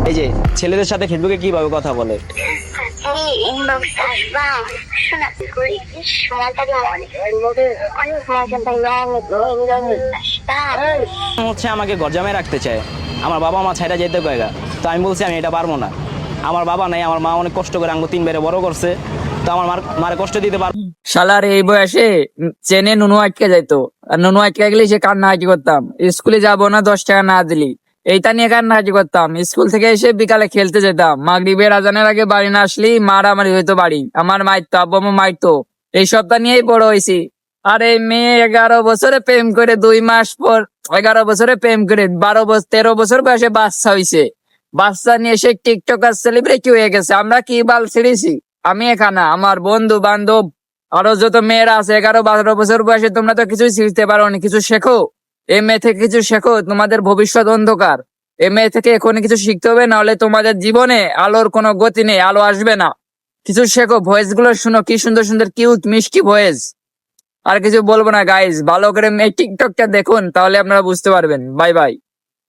এই যে ছেলেদের সাথে ফেসবুকে কিভাবে কথা বলে। এই ইনবক্স আসবা শোনা করি সময়টাকে অনেক অনেক মজা পাই আসবা হচ্ছে আমাকে গরজামে রাখতে চায়, আমার বাবা মা ছাইরা যেতে কয়েগা। তো আমি বলছি আমি এটা পারবো না, আমার বাবা নাই, আমার মা অনেক কষ্ট করে আঙ্গু 3 বেড়ে বড় করছে, তো আমার মারে কষ্ট দিতে পারবো। শালার এই বয়সে চেনে নুনু আটকে যাইতো, আর নুনু আটকে গেলে সে কান্নাকাটি করতাম, স্কুলে যাবো না 10 টাকা না দিলি, এইটা নিয়ে কান্নাকাটি করতাম। স্কুল থেকে এসে বিকালে খেলতে যেতাম, মাগরিবের আজানের আগে বাড়ি না আসলেই মারামারি হইতো বাড়ি, আমার মাইরতো, আব্বু আম্মু মাইরতো। এই সবটা নিয়েই বড় হয়েছি। আর এই মেয়ে 11 বছরে প্রেম করে 2 মাস পর, 11 বছরে প্রেম করে 13 বছর বয়সে বাচ্চা হইছে। বাচ্চা নিয়ে সে টিকটকার সেলিব্রিটি হয়ে গেছে। আমরা কি বাল ছেড়েছি? আমি এখানে, আমার বন্ধু বান্ধব আরো যত মেয়েরা আছে 11-12 বছর বয়সে, তোমরা তো কিছুই শিখতে পারো না, কিছু শেখো। এই মেয়ে থেকে কিছু শেখো, তোমাদের ভবিষ্যৎ অন্ধকার। এই মেয়ে থেকে এখনই কিছু শিখতে হবে, নাহলে তোমাদের জীবনে আলোর কোনো গতি নেই, আলো আসবে না। কিছু শেখো, ভয়েস গুলো শুনো, কি সুন্দর সুন্দর কিউট মিষ্টি ভয়েস। আর কিছু বলবো না গাইজ, ভালো করে এই টিকটকটা দেখুন, তাহলে আপনারা বুঝতে পারবেন। Bye bye.